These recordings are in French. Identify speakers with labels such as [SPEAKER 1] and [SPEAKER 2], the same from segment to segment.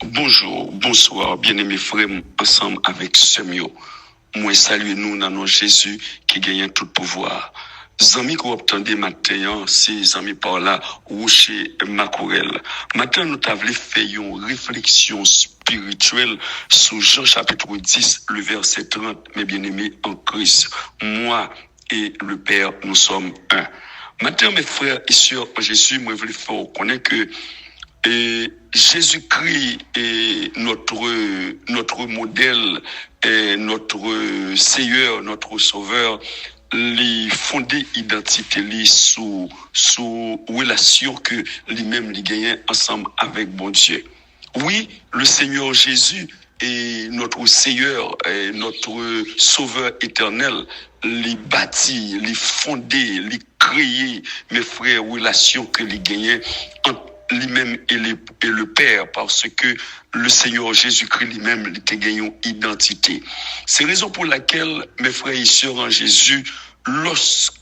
[SPEAKER 1] Bonjour, bonsoir, bien-aimés frères, ensemble avec Semio. Moi, saluez nous dans nos Jésus qui gagne tout pouvoir. Zami qu'on obtendait matin, c'est zami par là, Rocher Macourel. Matin, nous t'avons fait une réflexion spirituelle sur Jean chapitre 10, le verset 30, mes bien-aimés en Christ. Moi et le Père, nous sommes un. Matin, mes frères et sœurs en Jésus, moi, je voulais faire reconnaître que et Jésus-Christ est notre modèle, est notre Seigneur, notre Sauveur. Les fondé identité li sous relation que lui-même li gagne ensemble avec bon Dieu. Oui, le Seigneur Jésus est notre Seigneur, est notre Sauveur éternel. Les bâti, les fondé, les créé, mes frères, relation que les gagne entre lui-même et le Père, parce que le Seigneur Jésus-Christ lui-même était gagné une identité. C'est la raison pour laquelle, mes frères et sœurs en Jésus, lorsque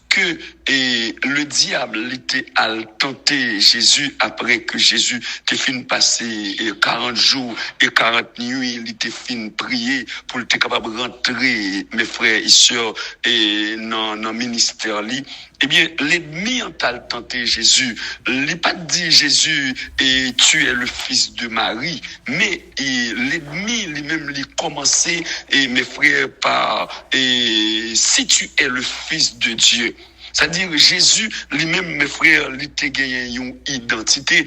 [SPEAKER 1] le diable était à tenter Jésus après que Jésus était fini passer 40 jours et 40 nuits, il était fini prier pour être capable de rentrer, mes frères et sœurs, et dans le ministère li. Eh bien, l'ennemi en tenté Jésus, il n'a pas dit Jésus et tu es le fils de Marie, mais l'ennemi lui-même lui commencé, et mes frères, par si tu es le fils de Dieu. C'est-à-dire Jésus lui-même, mes frères, il a gagné une identité.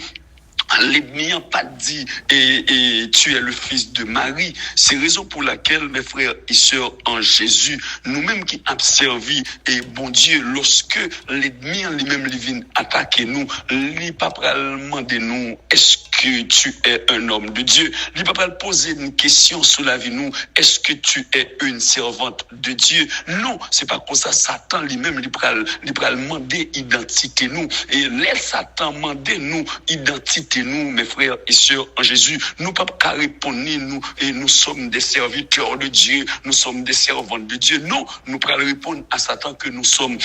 [SPEAKER 1] L'ennemi n'a pas dit et tu es le fils de Marie. C'est la raison pour laquelle, mes frères et sœurs en Jésus, nous-mêmes qui avons servi et bon Dieu, lorsque l'ennemi lui-même vient attaquer nous, il ne pas demander nous, est-ce que tu es un homme de Dieu? Il ne pas poser une question sur la vie nous, est-ce que tu es une servante de Dieu? Non, c'est pas comme ça. Satan lui-même, il va demander identité nous. Et laisse Satan demander nous identité nous, mes frères et sœurs en Jésus, nous pas qu'à répondre nous et nous sommes des serviteurs de Dieu, nous sommes des servantes de Dieu. Non, nous pas répondre à Satan que nous sommes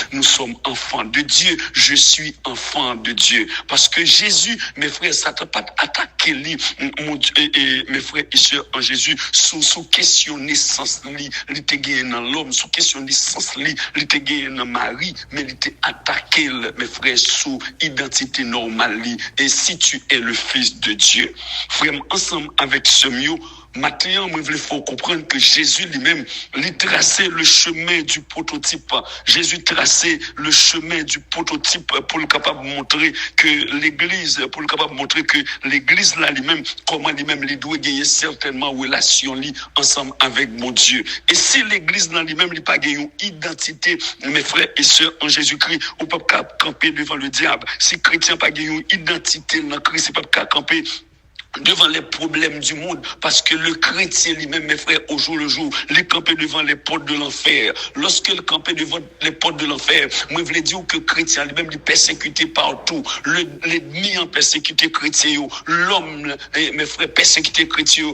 [SPEAKER 1] enfants de Dieu. Je suis enfant de Dieu parce que Jésus, mes frères, Satan pas attaquer lui, mon Dieu, et mes frères et sœurs en Jésus sous question naissance lui, il était gagné dans l'homme, sous question naissance lui, il était gagné dans Marie, mais il était attaqué, mes frères, sous identité normale lui. Et si tu es le fils de Dieu. Frère, ensemble avec ce mieux, maintenant, moi, il faut comprendre que Jésus lui-même, il traçait le chemin du prototype. Jésus traçait le chemin du prototype pour le capable de montrer que l'église, pour le capable de montrer que l'église là lui-même, comment lui-même, il doit gagner certainement relation li ensemble avec mon Dieu. Et si l'église là lui-même, il pas gagné une identité, mes frères et sœurs en Jésus-Christ, on peut pas camper devant le diable. Si chrétien pas gagné une identité dans Christ, c'est pas camper devant les problèmes du monde, parce que le chrétien lui-même, mes frères, au jour le jour, il campait devant les portes de l'enfer. Lorsque il campait devant les portes de l'enfer, moi je voulais dire que le chrétien lui-même il est persécuté partout. L'ennemi en persécuté chrétien, l'homme, mes frères, persécuté chrétien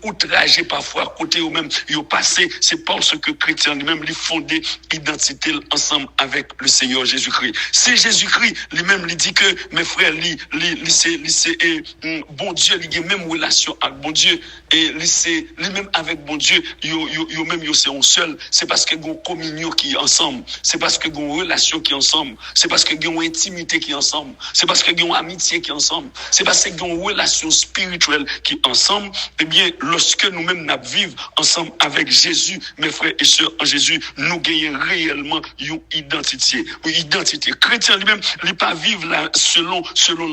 [SPEAKER 1] outragé parfois, côté eux même, ils ont passé, c'est parce que le chrétien lui-même il fondé identité ensemble avec le Seigneur Jésus-Christ. C'est Jésus-Christ lui-même il dit que mes frères, bon Dieu, il y a même relation avec bon Dieu et lui-même avec bon Dieu, yo même c'est un seul. C'est parce que gon communion qui est ensemble, c'est parce que gon relation qui est ensemble, c'est parce que gon intimité qui est ensemble, c'est parce que gon amitié qui est ensemble, c'est parce que gon relation spirituelle qui est ensemble. Eh bien, lorsque nous-mêmes nous vivons ensemble avec Jésus, mes frères et sœurs en Jésus, nous gagnons réellement une identité. Identité. Chrétien lui-même, il pas vivre là selon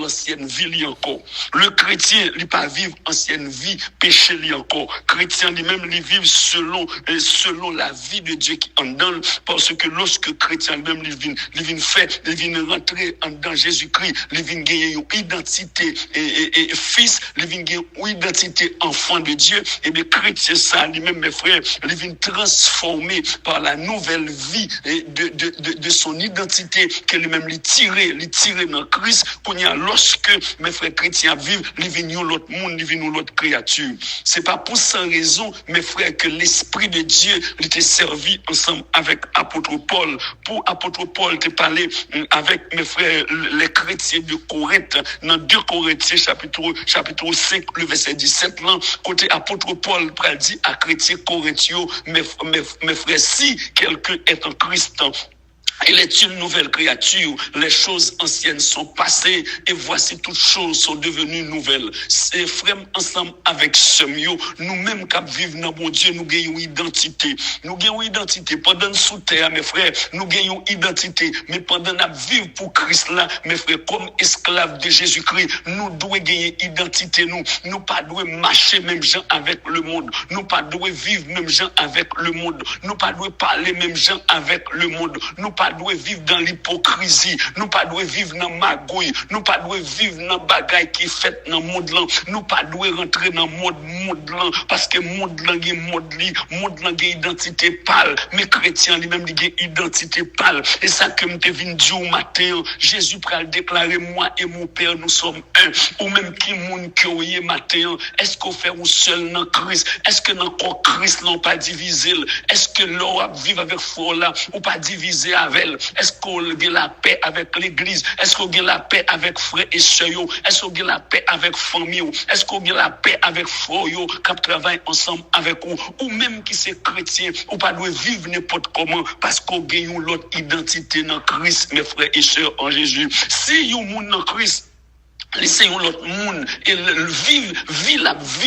[SPEAKER 1] l'ancienne vie encore. Le chrétien, il pas vivre ancienne vie, péché li encore. Chrétien lui-même, il vit selon la vie de Dieu qui en donne, parce que lorsque chrétien lui-même, il vient rentrer dans Jésus-Christ, il vient gagner une identité et fils, il vient gagner une identité enfant de Dieu, et bien chrétien ça lui-même, mes frères, il vient transformer par la nouvelle vie de son identité que lui-même il tirer dans Christ, qu'on y a lorsque mes frères chrétiens vivent, ils viennent l'autre monde, ils viennent l'autre créature. C'est pas pour sans raison, mes frères, que l'Esprit de Dieu était servi ensemble avec apôtre Paul. Pour apôtre Paul, te parler avec mes frères, les chrétiens de Corinthe, dans 2 Corinthiens, chapitre 5, le verset 17, là, côté apôtre Paul, dit à chrétiens corinthiens, mes frères, si quelqu'un est en Christ, il est une nouvelle créature. Les choses anciennes sont passées et voici toutes choses sont devenues nouvelles. C'est frère ensemble avec ce mieux. Nous-mêmes qui vivons dans mon Dieu, nous gagnons identité. Nous gagnons identité. Pendant sous terre, mes frères, nous gagnons identité. Mais pendant nous vivre pour Christ là, mes frères, comme esclaves de Jésus-Christ, nous devons gagner identité. Nous pas devons marcher même gens avec le monde. Nous pas devons vivre même gens avec le monde. Nous pas devons parler même gens avec le monde. Nous pas devons vivre dans l'hypocrisie, nous pas devons vivre dans magouille, nous pas devons vivre dans bagaille qui fait dans monde là, nous pas devons rentrer dans monde là parce que monde là est monde là identité pâle, mais chrétien lui même il identité pâle et ça que me te vinn dire au matin, Jésus pral déclarer moi et mon Père nous sommes un, ou même qui monde qui oyé matin, est-ce qu'on fait ou seul dans Christ, est-ce que dans Christ non pas divisé, est-ce que l'on vivre avec foi là ou pas diviser avec. Est-ce qu'on a la paix avec l'église? Est-ce qu'on a la paix avec frères et sœurs? Est-ce qu'on a la paix avec famille? Est-ce qu'on a la paix avec frères qui travaillent ensemble avec vous? Ou même qui sont chrétiens, ou pas doit vivre n'importe comment parce qu'on gagne l'autre identité dans Christ, mes frères et sœurs en Jésus. Si vous êtes dans Christ, laissez-nous l'autre monde et vivre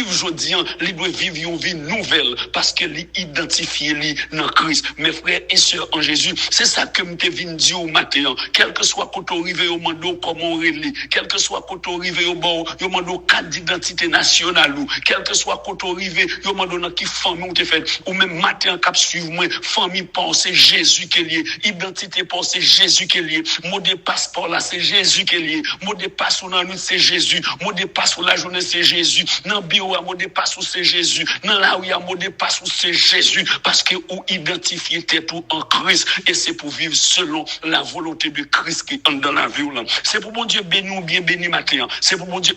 [SPEAKER 1] aujourd'hui, il doit vivre une vie nouvelle parce que l'identifier dans Christ. Mes frères et sœurs en Jésus, c'est ça que me viens dire au matin. Quel que soit quand on arrive au mando, comment on relie, quel que soit quand on arrive au bord, au mando cadre d'identité nationale ou, quel que soit quand on arrive au mando dans qui famille on te fait, ou même matin cap suivre moi, famille pense Jésus qui est lié, identité pense Jésus qui est lié, mot de passeport là c'est Jésus qui est lié, mot de passe dans c'est Jésus. Mot de passe pour la journée, c'est Jésus. Dans le bio, mot de passe c'est Jésus. Dans la rue, mot de passe c'est Jésus. Parce que ou identifier tête tout en Christ. Et c'est pour vivre selon la volonté de Christ qui est dans la vie. C'est pour mon Dieu béni ou bien béni matin. C'est pour mon Dieu